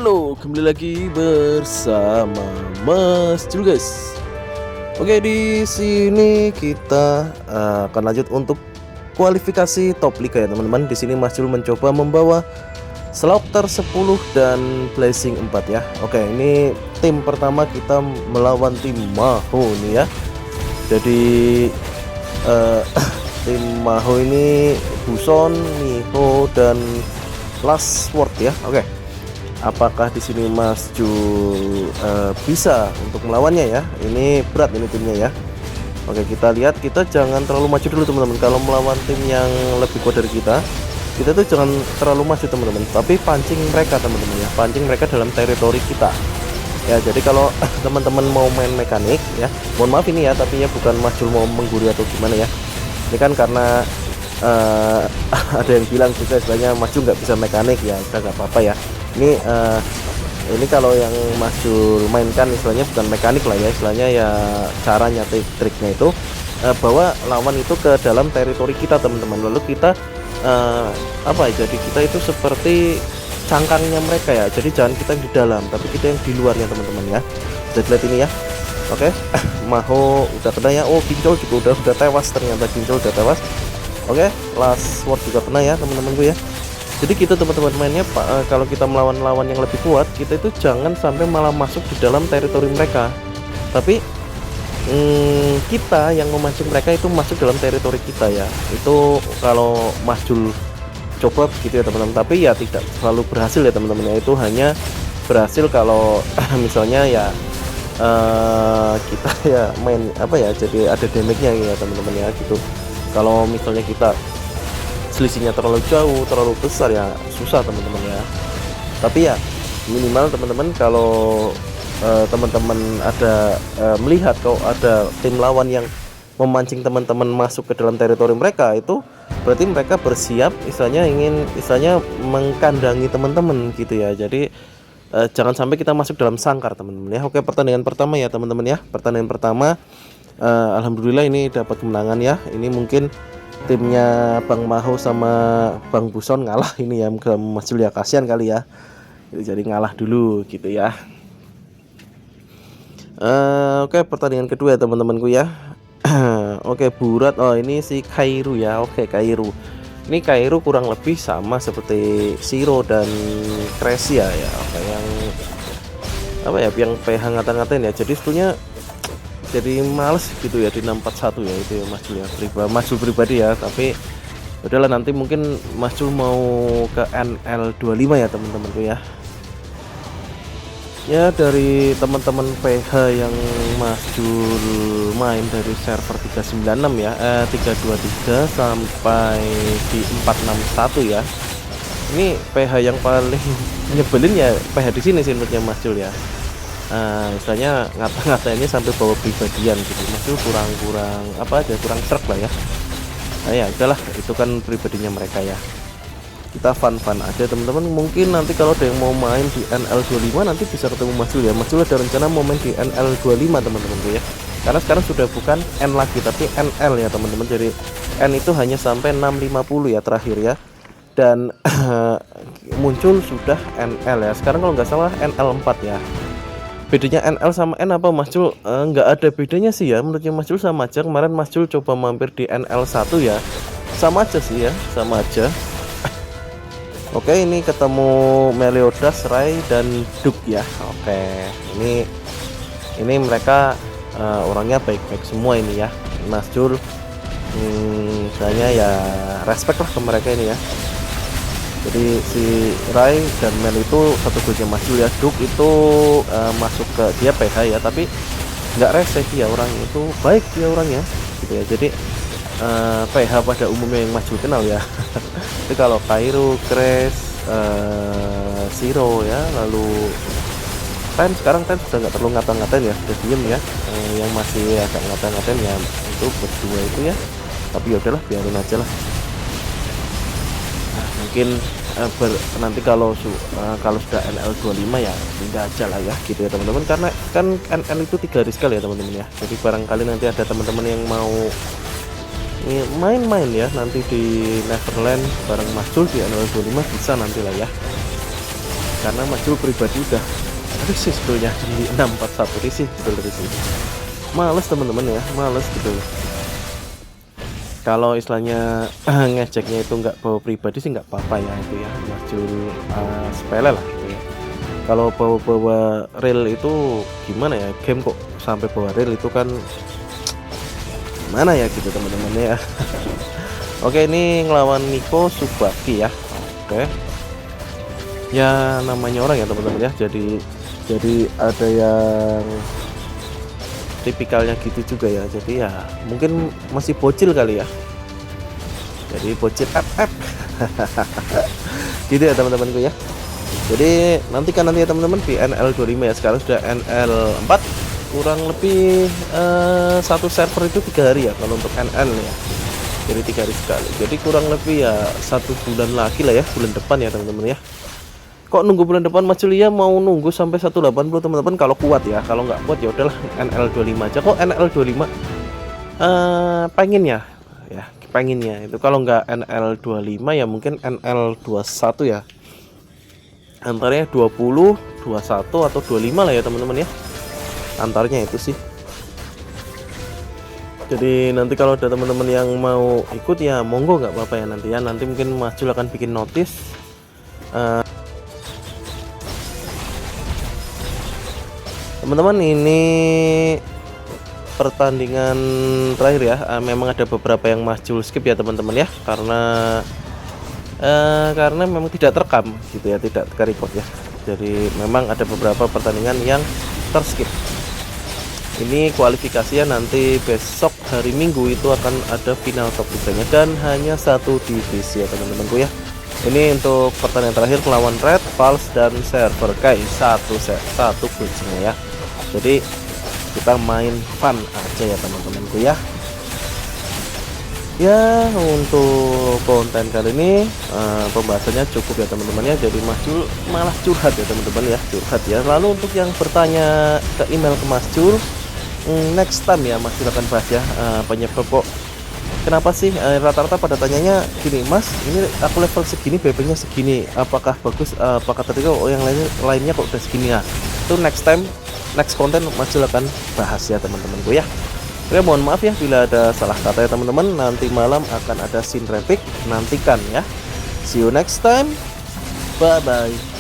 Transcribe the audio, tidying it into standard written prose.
Halo, kembali lagi bersama Mas Jul, guys. Oke, di sini kita akan lanjut untuk kualifikasi top liga ya, teman-teman. Di sini Mas Jul mencoba membawa Slaughter 10 dan Blessing 4 ya. Oke, ini tim pertama kita melawan tim Maho nih ya. Jadi tim Maho ini Buson, Miho dan Last Word ya. Oke. Apakah di sini Mas Jul bisa untuk melawannya ya? Ini berat ini timnya ya. Oke, kita lihat, kita jangan terlalu maju dulu teman-teman. Kalau melawan tim yang lebih kuat dari kita tuh jangan terlalu maju teman-teman. Tapi pancing mereka teman-teman ya. Pancing mereka dalam teritori kita. Ya, jadi kalau teman-teman mau main mekanik ya, mohon maaf ini ya, tapi ya bukan Mas Jul mau menggurui atau gimana ya. Ini kan karena ada yang bilang juga istilahnya Mas Jul nggak bisa mekanik ya, udah nggak apa-apa ya. Ini kalau yang Mas Jul mainkan istilahnya bukan mekanik lah ya, istilahnya ya caranya triknya itu bawa lawan itu ke dalam teritori kita teman-teman. Lalu kita apa ya, jadi kita itu seperti cangkangnya mereka ya, jadi jangan kita yang di dalam tapi kita yang di luarnya teman-teman ya. Bisa dilihat ini ya. Oke. Maho udah kena ya. Oh, Kincol juga udah tewas, ternyata Kincol udah tewas. Oke, Last Word juga kena ya teman-temanku ya. Jadi kita teman-teman mainnya kalau kita melawan lawan yang lebih kuat, kita itu jangan sampai malah masuk di dalam teritori mereka. Tapi kita yang memancing mereka itu masuk dalam teritori kita ya. Itu kalau Mas Jul coba begitu ya teman-teman. Tapi ya tidak selalu berhasil ya teman-teman ya. Itu hanya berhasil kalau misalnya ya kita ya main apa ya, jadi ada damage-nya ya teman-teman ya gitu. Kalau misalnya kita selisihnya terlalu jauh, terlalu besar ya susah teman-teman ya. Tapi ya minimal teman-teman kalau teman-teman ada melihat kalau ada tim lawan yang memancing teman-teman masuk ke dalam teritori mereka, itu berarti mereka bersiap istilahnya mengkandangi teman-teman gitu ya. Jadi jangan sampai kita masuk dalam sangkar teman-teman ya. Oke, pertandingan pertama ya teman-teman ya. Pertandingan pertama alhamdulillah ini dapat kemenangan ya. Ini mungkin timnya Bang Maho sama Bang Buson ngalah ini ya, ke Mas Jul ya, kasihan kali ya, jadi ngalah dulu gitu ya. Oke, pertandingan kedua ya teman-temanku ya. Oke, Burat, oh ini si Kairu ya. Oke, Kairu ini Kairu kurang lebih sama seperti Shiro dan Kresia ya, yang PH ngata-ngatain ya. Jadi sebetulnya jadi males gitu ya di 641 ya, itu ya Mas Jul ya, Mas Jul pribadi ya. Tapi udahlah, nanti mungkin Mas Jul mau ke NL25 ya teman-temanku ya. Ya, dari teman-teman PH yang Mas Jul main dari server 396 ya, 323 sampai di 461 ya. Ini PH yang paling nyebelin ya PH di sini sih menurutnya Mas Jul ya. Misalnya ngata-ngatainnya sampai bawa pribadian gitu, maksudnya kurang serk lah ya. Nah ya udahlah, itu kan pribadinya mereka ya. Kita fun aja teman-teman. Mungkin nanti kalau ada yang mau main di NL25 nanti bisa ketemu Mas Jul ya. Mas Jul ada rencana mau main di NL25 teman-teman ya. Karena sekarang sudah bukan N lagi tapi NL ya teman-teman. Jadi N itu hanya sampai 650 ya terakhir ya. Dan muncul sudah NL ya. Sekarang kalau nggak salah NL4 ya. Bedanya NL sama N apa Mas Jul? Nggak ada bedanya sih ya, menurutnya Mas Jul sama aja. Kemarin Mas Jul coba mampir di NL1 ya, sama aja sih ya, sama aja. Oke, ini ketemu Meliodas, Rai dan Duk ya. Oke, ini mereka orangnya baik-baik semua ini ya. Mas Jul misalnya ya respect lah ke mereka ini ya. Jadi si Rai dan Mel itu satu goalnya Mas Jul ya. Duk itu masuk ke dia PH ya, tapi nggak rese ya, orang itu baik dia orangnya gitu ya. Jadi PH pada umumnya yang Mas Jul kenal ya. Jadi kalau Kairu, Crash, Shiro ya, lalu sekarang sudah nggak terlalu ngata-ngatain ya, sudah diem ya. Yang masih agak ngata-ngatain ya itu berdua itu ya. Tapi yaudahlah, biarin aja lah. Mungkin nanti kalau sudah NL25 ya tinggal aja lah ya gitu ya teman-teman, karena kan NL itu 3 hari sekali ya teman-teman ya. Jadi barangkali nanti ada teman-teman yang mau main-main ya nanti di Neverland bareng Mas Jul di NL25 bisa nanti lah ya. karena Majul pribadi udah risih sebetulnya di 641, risih betul, risih, males teman-teman ya, males gitu. Kalau istilahnya ngeceknya itu nggak bawa pribadi sih nggak apa-apa ya, itu ya Majul sepele lah gitu ya. Kalau bawa real itu gimana ya, game kok sampai bawa real itu kan mana ya gitu teman-teman ya. Oke, ini ngelawan Niko Subaki ya. Oke, ya namanya orang ya teman-teman ya, jadi ada yang tipikalnya gitu juga ya, jadi ya mungkin masih bocil kali ya, jadi bocil FF. Gitu ya teman-temanku ya. Jadi nantikan nanti ya teman-teman di NL25 ya, sekarang sudah NL4, kurang lebih satu server itu 3 hari ya kalau untuk NL ya, jadi 3 hari sekali, jadi kurang lebih ya 1 bulan lagi lah ya, bulan depan ya teman-teman ya. Kok nunggu bulan depan Majulia mau nunggu sampai 180 teman-teman, kalau kuat ya, kalau nggak kuat ya udahlah NL25 aja. Kok NL25 pengennya ya, pengennya itu kalau nggak NL25 ya mungkin NL21 ya, antaranya 20, 21 atau 25 lah ya teman-teman ya, antaranya itu sih. Jadi nanti kalau ada teman-teman yang mau ikut ya monggo, nggak apa-apa ya, nanti ya, nanti mungkin Majul akan bikin notice. Teman-teman, ini pertandingan terakhir ya, memang ada beberapa yang Majul skip ya teman-teman ya, karena memang tidak terekam gitu ya, tidak record ya, jadi memang ada beberapa pertandingan yang terskip. Ini kualifikasinya nanti besok hari Minggu itu akan ada final top 3-nya dan hanya 1 divisi ya teman-temanku ya. Ini untuk pertandingan terakhir melawan Red, Pulse dan Server Kai, satu kuncinya ya. Jadi kita main fun aja ya teman-temanku ya. Ya, untuk konten kali ini pembahasannya cukup ya teman-teman ya. Jadi Majul malah curhat ya teman-teman ya, curhat ya. Lalu untuk yang bertanya ke email ke Majul, next time ya Majul akan bahas ya penyebab kok kenapa sih rata-rata pada tanyanya gini, Mas ini aku level segini BP-nya segini, apakah bagus, apakah tadi kok yang lainnya kok udah segini ya. Itu next time, next konten Majul akan bahas ya teman-temanku ya. Oke, mohon maaf ya bila ada salah kata ya teman-teman. Nanti malam akan ada scene repick, nantikan ya. See you next time, bye bye.